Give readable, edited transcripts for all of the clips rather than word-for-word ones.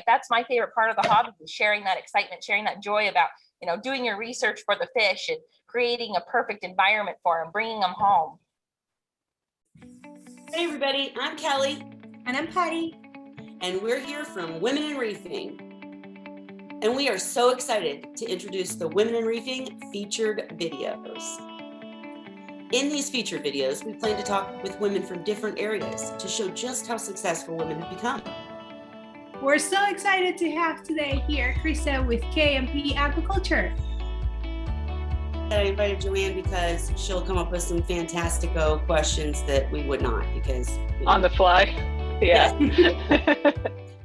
That's my favorite part of the hobby, is sharing that excitement, sharing that joy about, doing your research for the fish and creating a perfect environment for them, bringing them home. Hey everybody, I'm Kelly. And I'm Patty. And we're here from Women in Reefing. And we are so excited to introduce the Women in Reefing featured videos. In these featured videos, we plan to talk with women from different areas to show just how successful women have become. We're so excited to have today here Krista with K&P Aquaculture. I invited Joanne because she'll come up with some fantastico questions that we would not, because on the fly. Yeah.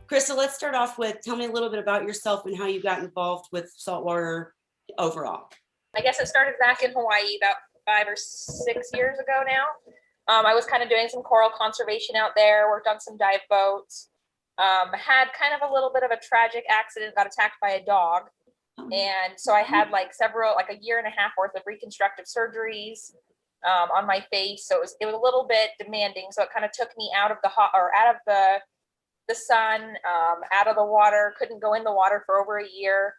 Krista, let's start off with, tell me a little bit about yourself and how you got involved with saltwater overall. I guess it started back in Hawaii about 5 or 6 years ago now. I was kind of doing some coral conservation out there, worked on some dive boats, had kind of a little bit of a tragic accident, got attacked by a dog. And so I had like a year and a half worth of reconstructive surgeries on my face. So it was a little bit demanding. So it kind of took me out of the sun, out of the water, couldn't go in the water for over a year.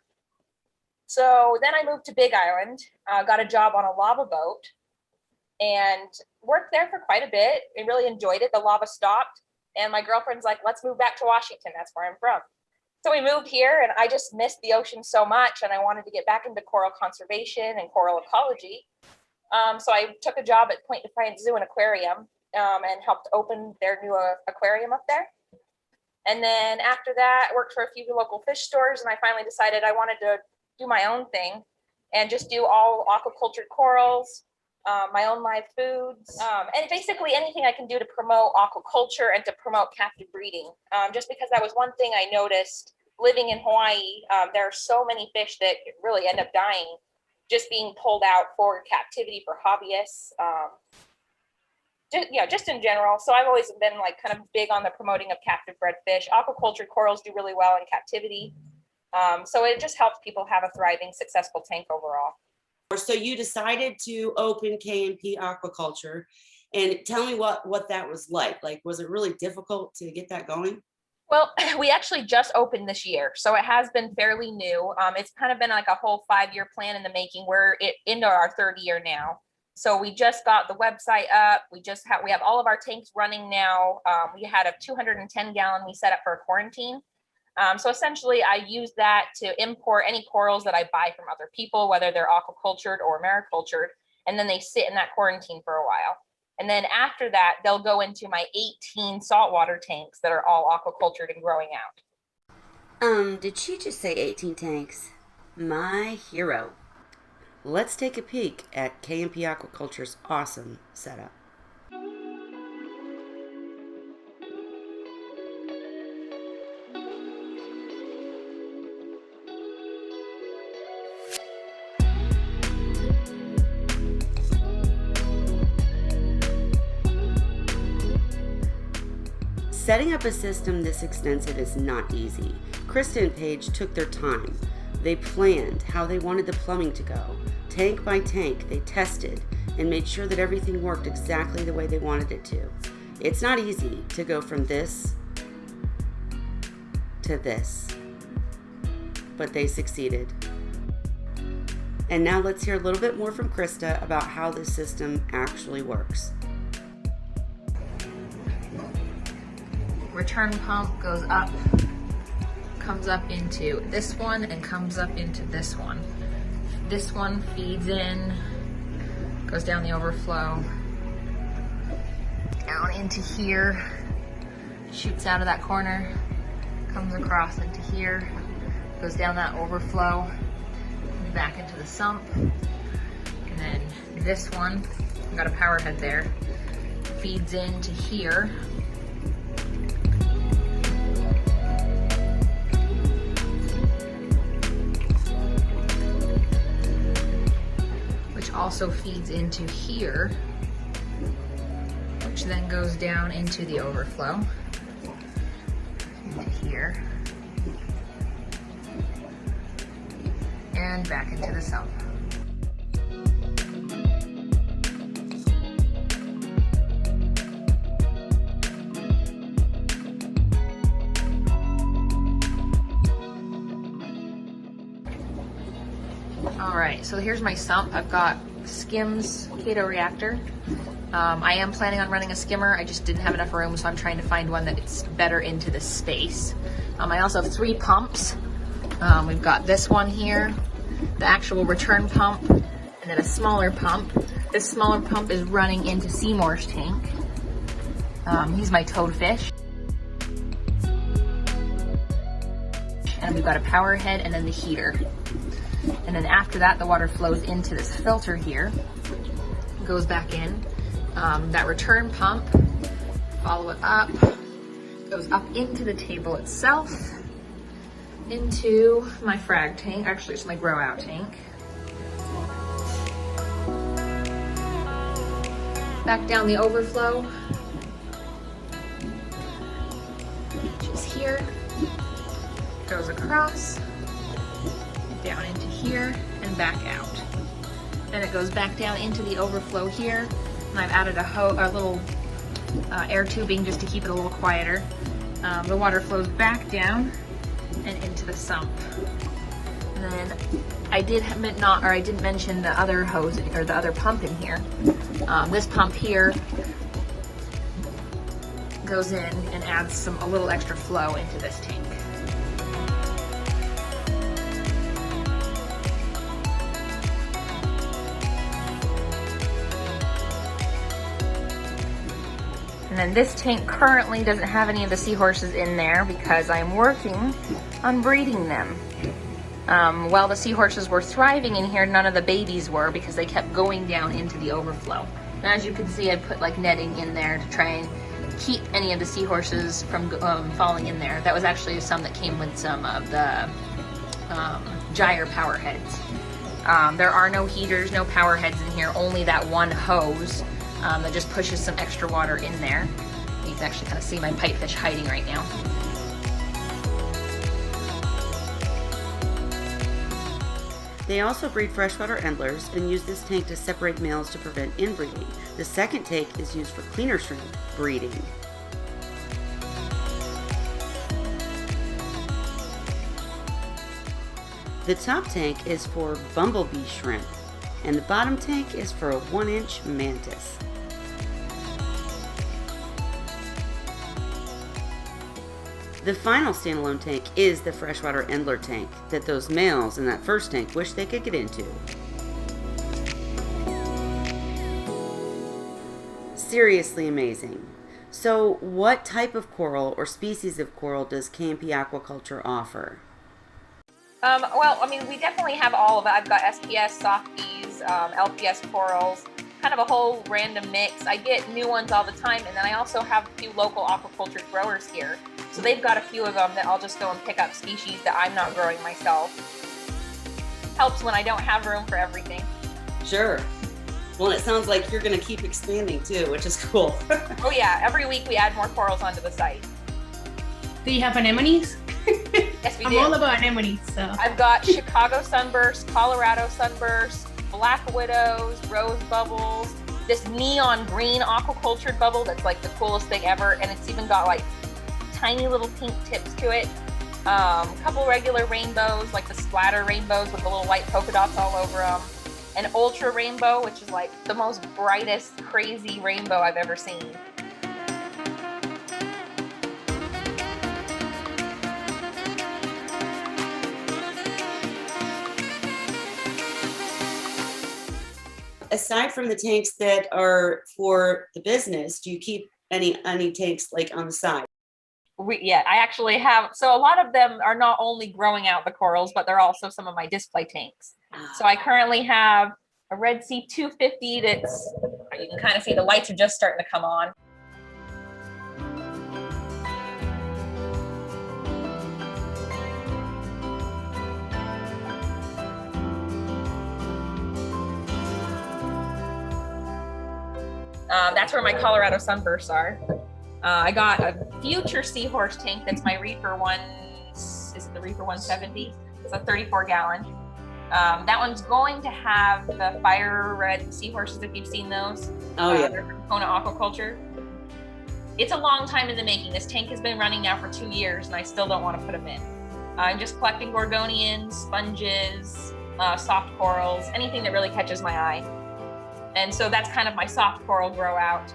So then I moved to Big Island, got a job on a lava boat and worked there for quite a bit and really enjoyed it. The lava stopped and my girlfriend's like, let's move back to Washington. That's where I'm from. So we moved here and I just missed the ocean so much and I wanted to get back into coral conservation and coral ecology. So I took a job at Point Defiance Zoo and Aquarium and helped open their new aquarium up there. And then after that, I worked for a few local fish stores and I finally decided I wanted to do my own thing and just do all aquaculture corals, my own live foods, and basically anything I can do to promote aquaculture and to promote captive breeding. Just because that was one thing I noticed living in Hawaii. There are so many fish that really end up dying, just being pulled out for captivity for hobbyists. Just in general. So I've always been like kind of big on the promoting of captive bred fish. Aquaculture corals do really well in captivity. So it just helps people have a thriving, successful tank overall. So you decided to open K&P Aquaculture, and tell me what that was like. Like, was it really difficult to get that going? Well, we actually just opened this year, so it has been fairly new. It's kind of been like a whole 5-year plan in the making. We're into our 3rd year now. So we just got the website up. We have all of our tanks running now. We had a 210 gallon we set up for a quarantine. So essentially I use that to import any corals that I buy from other people, whether they're aquacultured or maricultured, and then they sit in that quarantine for a while. And then after that, they'll go into my 18 saltwater tanks that are all aquacultured and growing out. Did she just say 18 tanks? My hero. Let's take a peek at K&P Aquaculture's awesome setup. Setting up a system this extensive is not easy. Krista and Paige took their time. They planned how they wanted the plumbing to go. Tank by tank, they tested and made sure that everything worked exactly the way they wanted it to. It's not easy to go from this to this, but they succeeded. And now let's hear a little bit more from Krista about how this system actually works. Return pump goes up, comes up into this one and comes up into this one. This one feeds in, goes down the overflow, down into here, shoots out of that corner, comes across into here, goes down that overflow, back into the sump, and then this one, I've got a power head there, feeds into here, also feeds into here, which then goes down into the overflow, into here, and back into the sump. All right, so here's my sump. I've got Skims Kato reactor. I am planning on running a skimmer. I just didn't have enough room, so I'm trying to find one that's better into this space. I also have 3 pumps. We've got this one here, the actual return pump, and then a smaller pump. This smaller pump is running into Seymour's tank. He's my toadfish. And we've got a power head and then the heater. And then after that, the water flows into this filter here, goes back in. That return pump, follow it up, goes up into the table itself, into my frag tank, actually it's my grow out tank. Back down the overflow, which is here, goes across, down into here, and back out. Then it goes back down into the overflow here, and I've added a little air tubing just to keep it a little quieter. The water flows back down and into the sump. And then I didn't mention the other hose or the other pump in here. This pump here goes in and adds a little extra flow into this tank. And then this tank currently doesn't have any of the seahorses in there because I'm working on breeding them. While the seahorses were thriving in here, none of the babies were because they kept going down into the overflow. And as you can see, I put like netting in there to try and keep any of the seahorses from falling in there. That was actually some that came with some of the gyre power heads. There are no heaters, no power heads in here, only that one hose that just pushes some extra water in there. You can actually kind of see my pipefish hiding right now. They also breed freshwater endlers and use this tank to separate males to prevent inbreeding. The second tank is used for cleaner shrimp breeding. The top tank is for bumblebee shrimp, and the bottom tank is for a 1-inch mantis. The final standalone tank is the freshwater endler tank that those males in that first tank wish they could get into. Seriously amazing. So what type of coral or species of coral does K&P Aquaculture offer? Well, I mean, we definitely have all of it. I've got SPS, softies, LPS corals, kind of a whole random mix. I get new ones all the time, and then I also have a few local aquaculture growers here. So they've got a few of them that I'll just go and pick up species that I'm not growing myself. Helps when I don't have room for everything. Sure. Well, it sounds like you're going to keep expanding too, which is cool. Oh yeah, every week we add more corals onto the site. Do you have anemones? Yes, we I'm do. all about anemones, so. I've got Chicago sunburst, Colorado sunburst, black widows, rose bubbles, this neon green aquacultured bubble that's like the coolest thing ever, and it's even got like tiny little pink tips to it. A couple regular rainbows, like the splatter rainbows with the little white polka dots all over them. An ultra rainbow, which is like the most brightest, crazy rainbow I've ever seen. Aside from the tanks that are for the business, do you keep any tanks like on the side? Yeah, I actually have. So a lot of them are not only growing out the corals, but they're also some of my display tanks. So I currently have a Red Sea 250 that's, you can kind of see the lights are just starting to come on. That's where my Colorado sunbursts are. I got a future seahorse tank that's my Reefer is it the Reefer 170? It's a 34 gallon. That one's going to have the fire red seahorses, if you've seen those. Oh yeah. They're from Kona Aquaculture. It's a long time in the making. This tank has been running now for 2 years and I still don't want to put them in. I'm just collecting gorgonians, sponges, soft corals, anything that really catches my eye. And so that's kind of my soft coral grow out.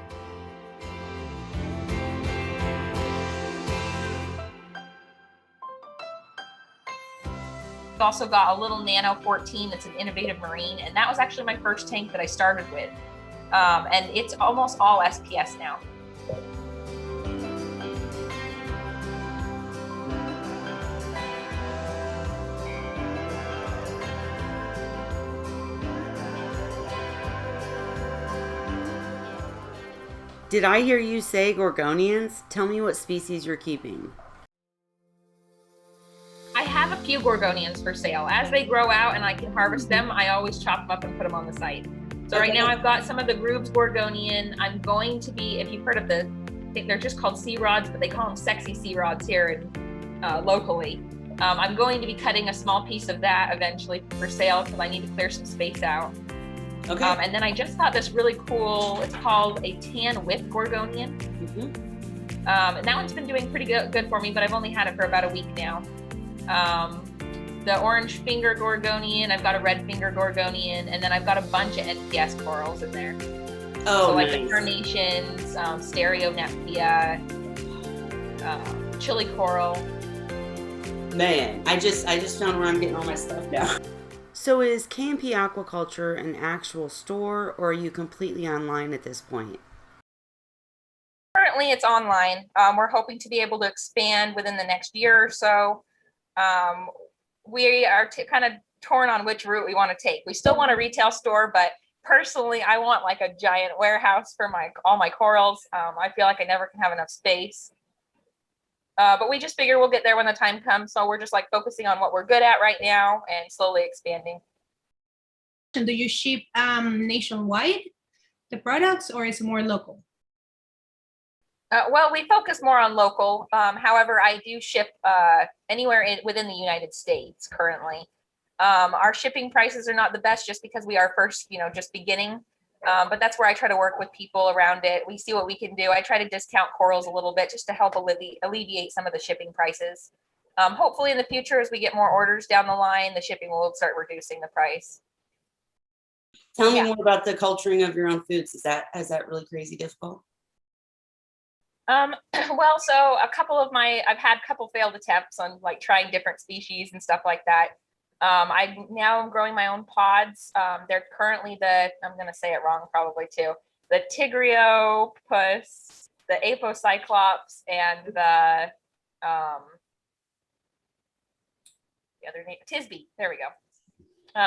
I've also got a little Nano 14 that's an innovative marine, and that was actually my first tank that I started with. And it's almost all SPS now. Did I hear you say Gorgonians? Tell me what species you're keeping. I have a few Gorgonians for sale. As they grow out and I can harvest them, I always chop them up and put them on the site. So right now I've got some of the Grooves Gorgonian. I'm going to be, if you've heard of I think they're just called sea rods, but they call them sexy sea rods here in, locally. I'm going to be cutting a small piece of that eventually for sale because I need to clear some space out. Okay. And then I just got this really cool, it's called a tan whip Gorgonian. And that one's been doing pretty good for me, but I've only had it for about a week now. The orange finger Gorgonian, I've got a red finger Gorgonian, and then I've got a bunch of NPS corals in there. Oh, so like nice. the carnations, Stereonepia, chili coral. Man, I just found where I'm getting all my stuff now. So is K&P Aquaculture an actual store, or are you completely online at this point? Currently it's online. We're hoping to be able to expand within the next year or so. We are kind of torn on which route we want to take. We still want a retail store, but personally, I want like a giant warehouse for all my corals. I feel like I never can have enough space. But we just figure we'll get there when the time comes. So we're just like focusing on what we're good at right now and slowly expanding. Do you ship nationwide, the products, or is it more local? Well, we focus more on local. However, I do ship anywhere within the United States currently. Our shipping prices are not the best just because we are first, just beginning. But that's where I try to work with people around it. We see what we can do. I try to discount corals a little bit just to help alleviate some of the shipping prices. Hopefully in the future, as we get more orders down the line, the shipping will start reducing the price. Tell me more about the culturing of your own foods. Is that really crazy difficult? Well, so I've had a couple failed attempts on like trying different species and stuff like that. I'm growing my own pods. They're currently I'm going to say it wrong probably too, the Tigriopus, the Apocyclops, and the other name, Tisbe. There we go.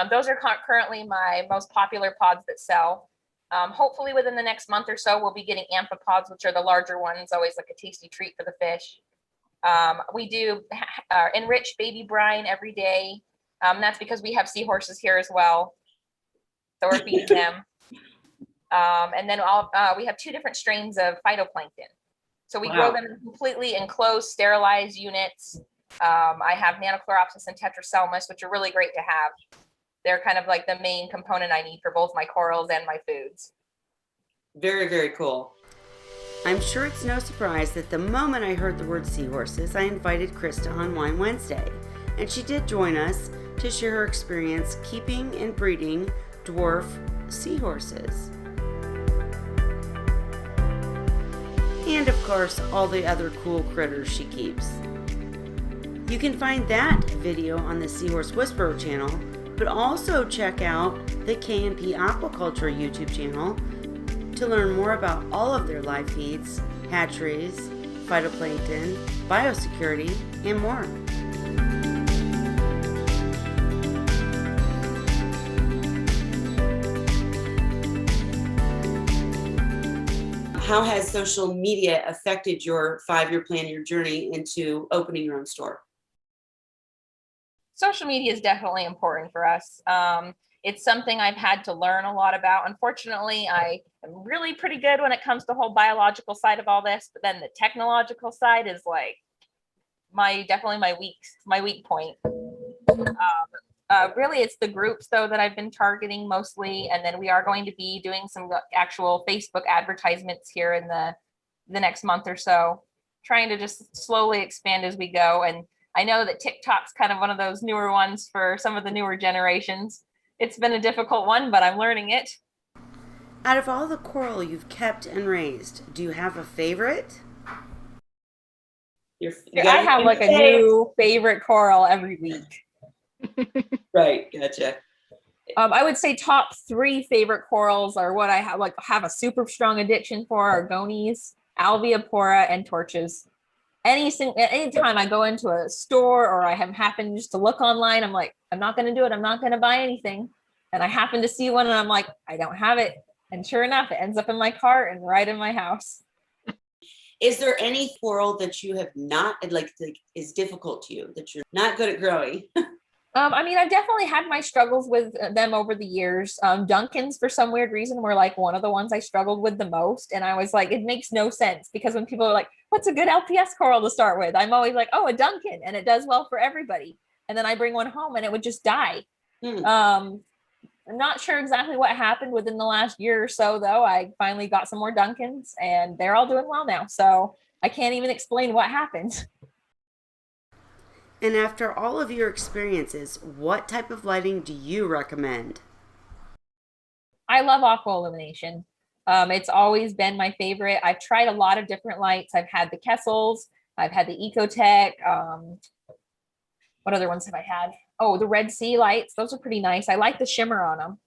Those are currently my most popular pods that sell. Hopefully within the next month or so, we'll be getting amphipods, which are the larger ones, always like a tasty treat for the fish. We do enrich baby brine every day. That's because we have seahorses here as well. So we're feeding them. And then we have 2 different strains of phytoplankton. So we grow them in completely enclosed, sterilized units. I have Nanochloropsis and Tetraselmis, which are really great to have. They're kind of like the main component I need for both my corals and my foods. Very, very cool. I'm sure it's no surprise that the moment I heard the word seahorses, I invited Krista on Wine Wednesday. And she did join us to share her experience keeping and breeding dwarf seahorses. And of course, all the other cool critters she keeps. You can find that video on the Seahorse Whisperer channel, but also check out the K&P Aquaculture YouTube channel to learn more about all of their live feeds, hatcheries, phytoplankton, biosecurity, and more. How has social media affected your 5-year plan, your journey into opening your own store? Social media is definitely important for us. It's something I've had to learn a lot about. Unfortunately, I am really pretty good when it comes to the whole biological side of all this, but then the technological side is like definitely my weak point. Really, it's the groups though that I've been targeting mostly, and then we are going to be doing some actual Facebook advertisements here in the next month or so, trying to just slowly expand as we go. And I know that TikTok's kind of one of those newer ones for some of the newer generations. It's been a difficult one, but I'm learning it. Out of all the coral you've kept and raised, do you have a favorite? I have like a new favorite coral every week. Right, gotcha. I would say top 3 favorite corals are what I have a super strong addiction for are gonies, alveopora, and torches. Anytime I go into a store or I have happened just to look online, I'm like, I'm not going to do it. I'm not going to buy anything. And I happen to see one and I'm like, I don't have it. And sure enough, it ends up in my cart and right in my house. Is there any coral that you have not, like is difficult to you, that you're not good at growing? I mean, I've definitely had my struggles with them over the years. Duncans, for some weird reason, were like one of the ones I struggled with the most. And I was like, it makes no sense because when people are like, what's a good LPS coral to start with? I'm always like, oh, a Duncan. And it does well for everybody. And then I bring one home and it would just die. I'm not sure exactly what happened within the last year or so, though. I finally got some more Duncans and they're all doing well now. So I can't even explain what happened. And after all of your experiences, what type of lighting do you recommend? I love aqua illumination. It's always been my favorite. I've tried a lot of different lights. I've had the Kessels, I've had the Ecotech. What other ones have I had? Oh, the Red Sea lights. Those are pretty nice. I like the shimmer on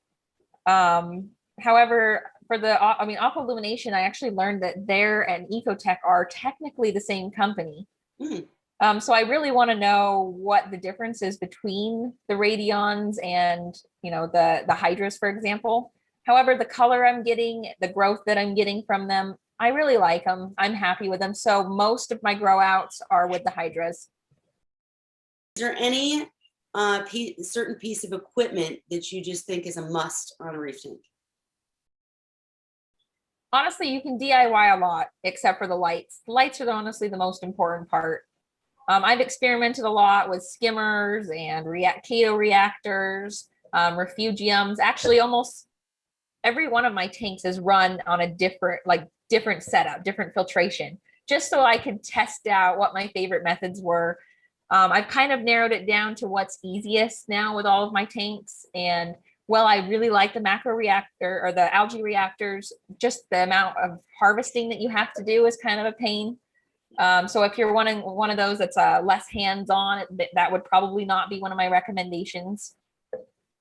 them. However, for aqua illumination, I actually learned that their and Ecotech are technically the same company. So I really want to know what the difference is between the Radions and, the Hydras, for example. However, the color I'm getting, the growth that I'm getting from them, I really like them. I'm happy with them. So most of my grow outs are with the Hydras. Is there any certain piece of equipment that you just think is a must on a reef tank? Honestly, you can DIY a lot, except for the lights. The lights are honestly the most important part. I've experimented a lot with skimmers and Kato reactors, refugiums. Actually, almost every one of my tanks is run on a different setup, different filtration, just so I could test out what my favorite methods were. I've kind of narrowed it down to what's easiest now with all of my tanks. And well, I really like the macro reactor or the algae reactors. Just the amount of harvesting that you have to do is kind of a pain. So if you're wanting one of those that's less hands-on, that would probably not be one of my recommendations.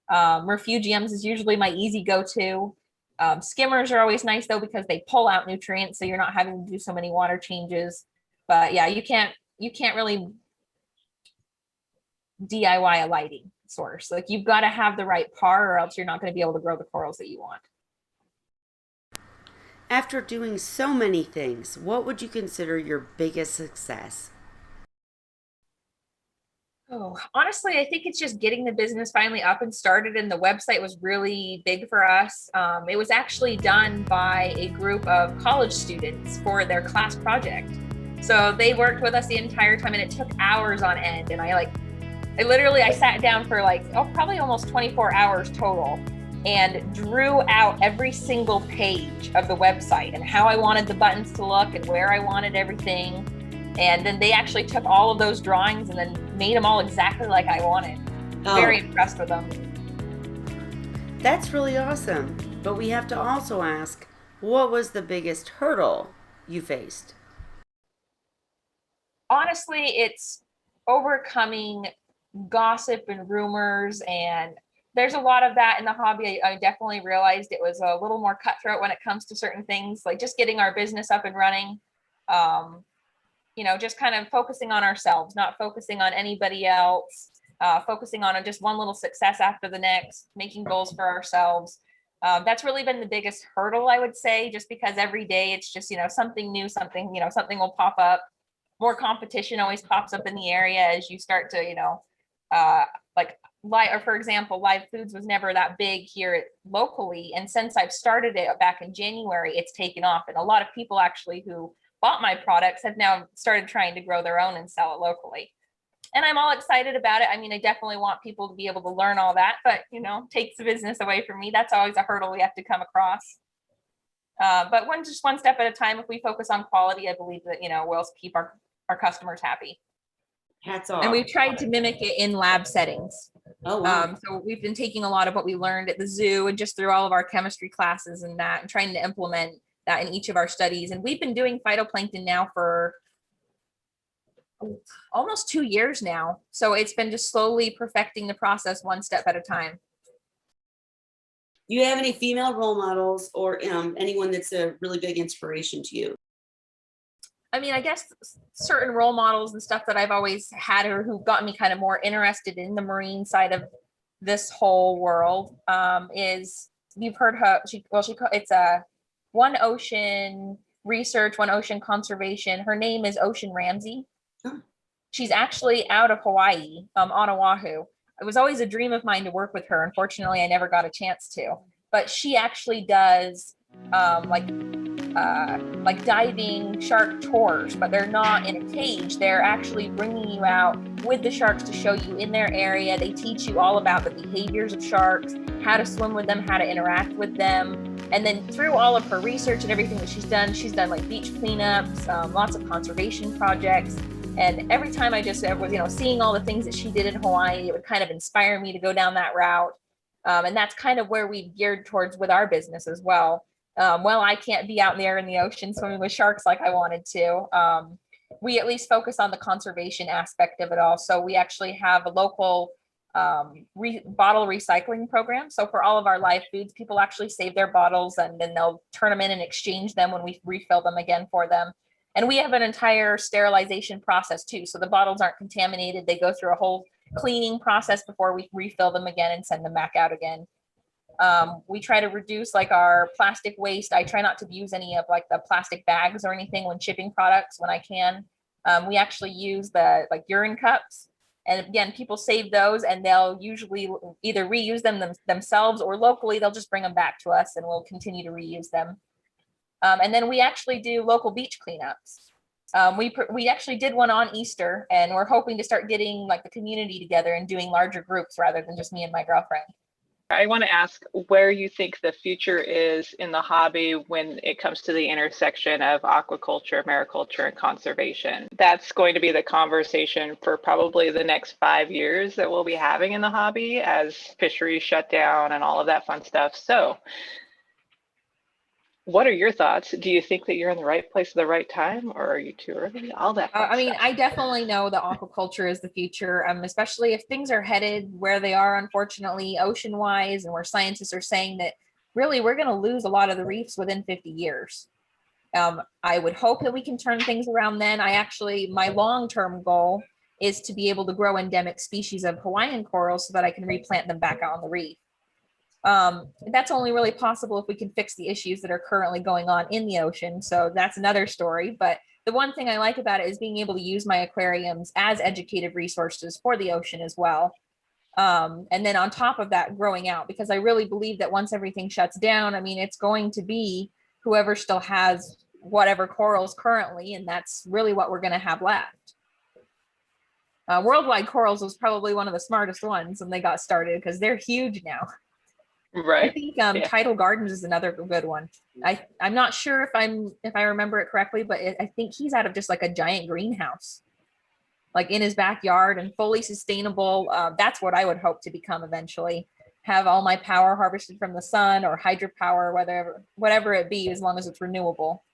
Refugiums is usually my easy go-to. Skimmers are always nice though because they pull out nutrients, so you're not having to do so many water changes. But yeah, you can't really DIY a lighting source. Like you've got to have the right par, or else you're not going to be able to grow the corals that you want. After doing so many things, what would you consider your biggest success? Oh, honestly, I think it's just getting the business finally up and started, and the website was really big for us. It was actually done by a group of college students for their class project. So they worked with us the entire time, and it took hours on end. And I sat down for probably almost 24 hours total and drew out every single page of the website and how I wanted the buttons to look and where I wanted everything. And then they actually took all of those drawings and then made them all exactly like I wanted. Very impressed with them. That's really awesome. But we have to also ask, what was the biggest hurdle you faced? Honestly, it's overcoming gossip and rumors, and there's a lot of that in the hobby. I definitely realized it was a little more cutthroat when it comes to certain things, like just getting our business up and running. Just kind of focusing on ourselves, not focusing on anybody else, focusing on just one little success after the next, making goals for ourselves. That's really been the biggest hurdle, I would say, just because every day it's just, something new, something will pop up. More competition always pops up in the area as you start to, for example, live foods was never that big here locally. And since I've started it back in January, it's taken off. And a lot of people actually who bought my products have now started trying to grow their own and sell it locally. And I'm all excited about it. I mean, I definitely want people to be able to learn all that, but, takes the business away from me. That's always a hurdle we have to come across. But one step at a time, if we focus on quality, I believe that, we'll keep our customers happy. Hats off. And we've tried to mimic it in lab settings. Oh, wow. So we've been taking a lot of what we learned at the zoo and just through all of our chemistry classes and that, and trying to implement that in each of our studies. And we've been doing phytoplankton now for almost 2 years now. So it's been just slowly perfecting the process one step at a time. Do you have any female role models or anyone that's a really big inspiration to you? I mean, I guess certain role models and stuff that I've always had or who got me kind of more interested in the marine side of this whole world is, you've heard her, it's a One Ocean Research, One Ocean Conservation. Her name is Ocean Ramsey. Huh. She's actually out of Hawaii, on Oahu. It was always a dream of mine to work with her. Unfortunately, I never got a chance to, but she actually does like diving shark tours, but they're not in a cage. They're actually bringing you out with the sharks to show you in their area. They teach you all about the behaviors of sharks, how to swim with them, how to interact with them. And then through all of her research and everything that she's done like beach cleanups, lots of conservation projects. And every time I just was, seeing all the things that she did in Hawaii, it would kind of inspire me to go down that route. And that's kind of where we've geared towards with our business as well. I can't be out there in the ocean swimming with sharks like I wanted to. We at least focus on the conservation aspect of it all. So we actually have a local bottle recycling program. So for all of our live foods, people actually save their bottles and then they'll turn them in and exchange them when we refill them again for them. And we have an entire sterilization process too. So the bottles aren't contaminated. They go through a whole cleaning process before we refill them again and send them back out again. We try to reduce like our plastic waste. I try not to use any of like the plastic bags or anything when shipping products when I can. We actually use the like urine cups. And again, people save those and they'll usually either reuse them themselves or locally, they'll just bring them back to us and we'll continue to reuse them. And then we actually do local beach cleanups. We actually did one on Easter and we're hoping to start getting like the community together and doing larger groups rather than just me and my girlfriend. I want to ask where you think the future is in the hobby when it comes to the intersection of aquaculture, mariculture, and conservation. That's going to be the conversation for probably the next 5 years that we'll be having in the hobby as fisheries shut down and all of that fun stuff. So what are your thoughts? Do you think that you're in the right place at the right time, or are you too early? All that. I definitely know that aquaculture is the future, especially if things are headed where they are, unfortunately, ocean-wise, and where scientists are saying that really we're going to lose a lot of the reefs within 50 years. I would hope that we can turn things around then. My long-term goal is to be able to grow endemic species of Hawaiian corals so that I can replant them back out on the reef. That's only really possible if we can fix the issues that are currently going on in the ocean. So that's another story. But the one thing I like about it is being able to use my aquariums as educative resources for the ocean as well. And then on top of that, growing out, because I really believe that once everything shuts down, it's going to be whoever still has whatever corals currently, and that's really what we're going to have left. Worldwide Corals was probably one of the smartest ones when they got started because they're huge now. Right. I think Tidal Gardens is another good one. I'm not sure if I remember it correctly, but I think he's out of just like a giant greenhouse, like in his backyard and fully sustainable. That's what I would hope to become eventually. Have all my power harvested from the sun or hydropower, whatever it be, as long as it's renewable.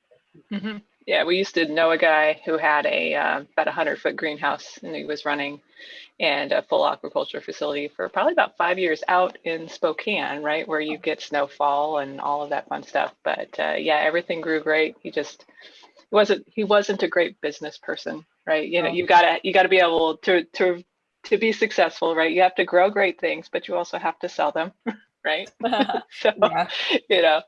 Mm-hmm. Yeah, we used to know a guy who had about 100-foot greenhouse, and he was running and a full aquaculture facility for probably about 5 years out in Spokane, right, where you get snowfall and all of that fun stuff. But yeah, everything grew great. He wasn't a great business person, right? You gotta be able to be successful, right? You have to grow great things, but you also have to sell them, right? So Yeah.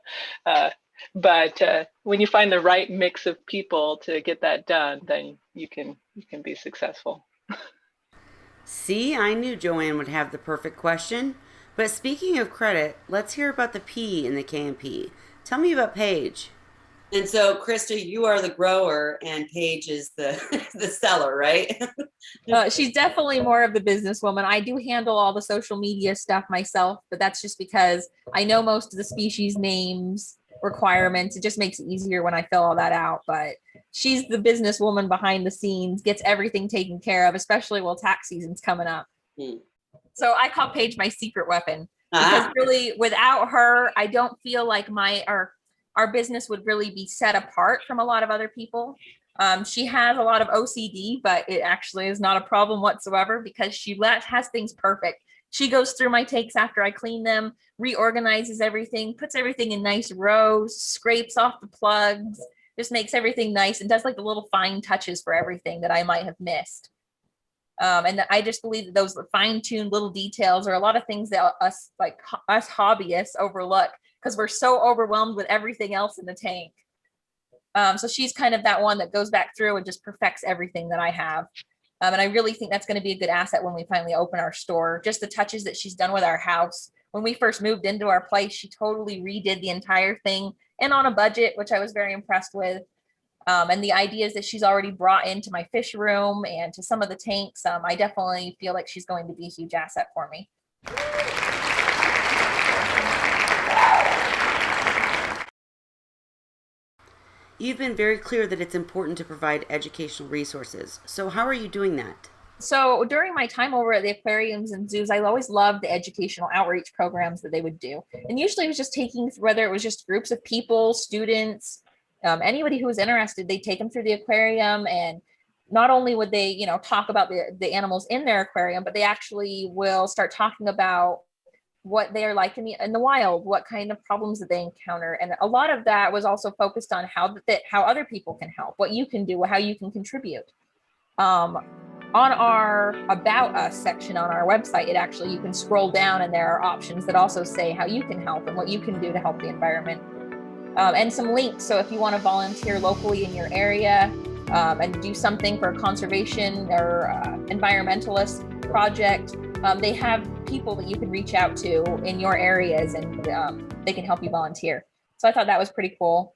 but when you find the right mix of people to get that done, then you can be successful. See, I knew Joanne would have the perfect question. But speaking of credit, let's hear about the P in the K&P. Tell me about Paige. And so, Krista, you are the grower and Paige is the seller, right? She's definitely more of the businesswoman. I do handle all the social media stuff myself, but that's just because I know most of the species names. requirements. It just makes it easier when I fill all that out. But she's the businesswoman behind the scenes, gets everything taken care of, especially while tax season's coming up. So I call Paige my secret weapon, because really without her, I don't feel like our business would really be set apart from a lot of other people. She has a lot of OCD, but it actually is not a problem whatsoever because she has things perfect. She goes through my takes after I clean them, reorganizes everything, puts everything in nice rows, scrapes off the plugs, just makes everything nice and does like the little fine touches for everything that I might have missed. And I just believe that those fine-tuned little details are a lot of things that us hobbyists overlook because we're so overwhelmed with everything else in the tank. So she's kind of that one that goes back through and just perfects everything that I have. And I really think that's going to be a good asset when we finally open our store. Just the touches that she's done with our house. When we first moved into our place, she totally redid the entire thing and on a budget, which I was very impressed with. And the ideas that she's already brought into my fish room and to some of the tanks, I definitely feel like she's going to be a huge asset for me. You've been very clear that it's important to provide educational resources. So how are you doing that? So during my time over at the aquariums and zoos, I always loved the educational outreach programs that they would do. And usually it was just taking, whether it was just groups of people, students, anybody who was interested, they'd take them through the aquarium, and not only would they, talk about the animals in their aquarium, but they actually will start talking about what they're like in the wild, what kind of problems that they encounter. And a lot of that was also focused on how other people can help, what you can do, how you can contribute. On our About Us section on our website, you can scroll down and there are options that also say how you can help and what you can do to help the environment. And some links. So if you want to volunteer locally in your area and do something for a conservation or environmentalist project, they have people that you can reach out to in your areas, and they can help you volunteer. So I thought that was pretty cool.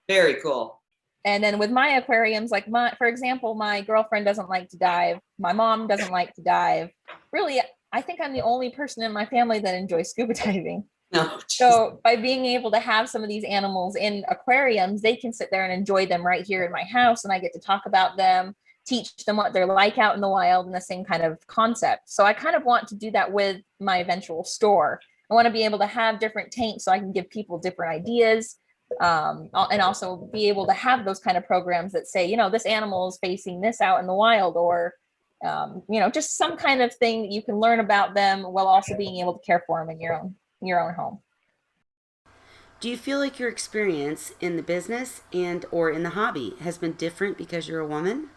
Very cool. And then with my aquariums, for example, my girlfriend doesn't like to dive. My mom doesn't like to dive. Really, I think I'm the only person in my family that enjoys scuba diving. No, so by being able to have some of these animals in aquariums, they can sit there and enjoy them right here in my house, and I get to talk about them, teach them what they're like out in the wild, and the same kind of concept. So I kind of want to do that with my eventual store. I want to be able to have different tanks so I can give people different ideas, and also be able to have those kind of programs that say, this animal is facing this out in the wild, or just some kind of thing that you can learn about them while also being able to care for them in your own home. Do you feel like your experience in the business and or in the hobby has been different because you're a woman?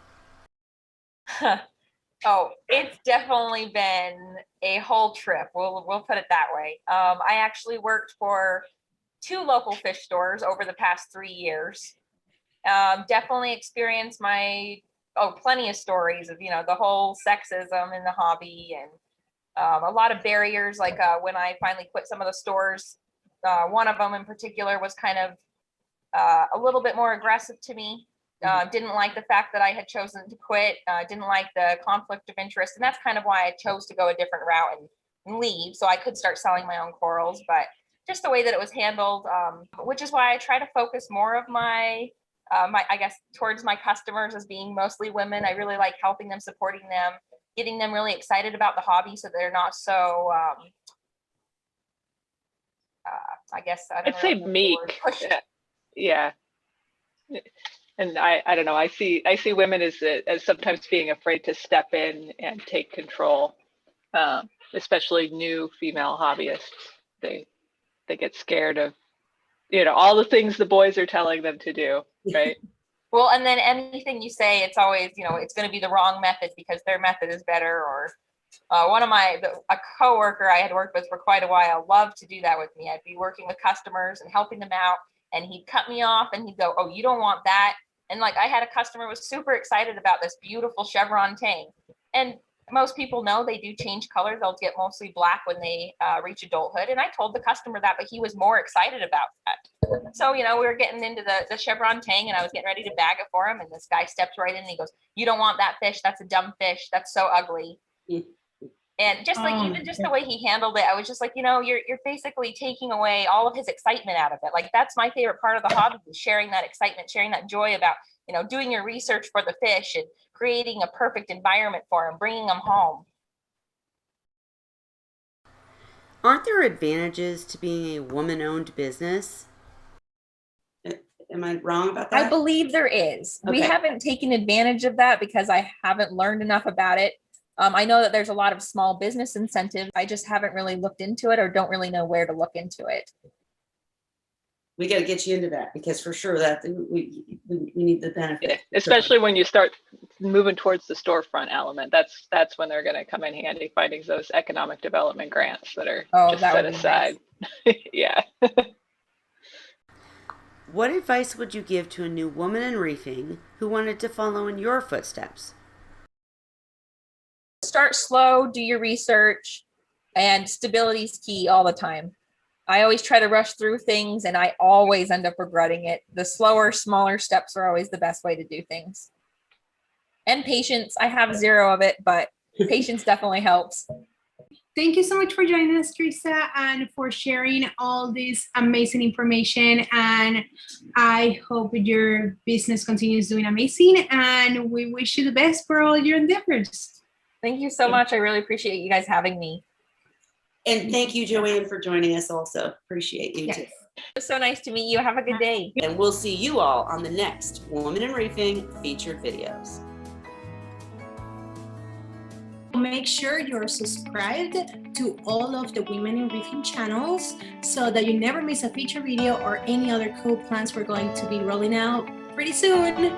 Oh, it's definitely been a whole trip. We'll put it that way. I actually worked for 2 local fish stores over the past 3 years. Definitely experienced plenty of stories of, the whole sexism in the hobby, and a lot of barriers. When I finally quit some of the stores, one of them in particular was kind of a little bit more aggressive to me. Didn't like the fact that I had chosen to quit, didn't like the conflict of interest. And that's kind of why I chose to go a different route and leave, so I could start selling my own corals. But just the way that it was handled, which is why I try to focus more of my I guess towards my customers as being mostly women. I really like helping them, supporting them, getting them really excited about the hobby so they're not so, I guess, I'd say meek. Yeah. And I don't know. I see women as sometimes being afraid to step in and take control, especially new female hobbyists. They get scared of, all the things the boys are telling them to do, right? Well, and then anything you say, it's always, it's going to be the wrong method because their method is better. Or a coworker I had worked with for quite a while loved to do that with me. I'd be working with customers and helping them out, and he'd cut me off and he'd go, "Oh, you don't want that." And I had a customer who was super excited about this beautiful chevron tang. And most people know they do change color. They'll get mostly black when they reach adulthood. And I told the customer that, but he was more excited about that. So, we were getting into the chevron tang, and I was getting ready to bag it for him. And this guy steps right in and he goes, "You don't want that fish. That's a dumb fish. That's so ugly." And just like even just the way he handled it, I was just like, you're basically taking away all of his excitement out of it. Like that's my favorite part of the hobby, is sharing that excitement, sharing that joy about, doing your research for the fish and creating a perfect environment for them, bringing them home. Aren't there advantages to being a woman-owned business? Am I wrong about that? I believe there is. Okay. We haven't taken advantage of that because I haven't learned enough about it. I know that there's a lot of small business incentives. I just haven't really looked into it or don't really know where to look into it. We got to get you into that, because for sure that we need the benefit. Yeah, especially when you start moving towards the storefront element. That's when they're going to come in handy, finding those economic development grants that are just set aside. Nice. Yeah. What advice would you give to a new woman in reefing who wanted to follow in your footsteps? Start slow, do your research, and stability is key all the time. I always try to rush through things and I always end up regretting it. The slower, smaller steps are always the best way to do things. And patience. I have zero of it, but patience definitely helps. Thank you so much for joining us, Krista, and for sharing all this amazing information. And I hope your business continues doing amazing. And we wish you the best for all your endeavors. Thank you so much. I really appreciate you guys having me. And thank you, Joanne, for joining us also. Appreciate you too. It was so nice to meet you. Have a good day. And we'll see you all on the next Woman in Reefing featured videos. Make sure you're subscribed to all of the Women in Reefing channels so that you never miss a feature video or any other cool plans we're going to be rolling out pretty soon.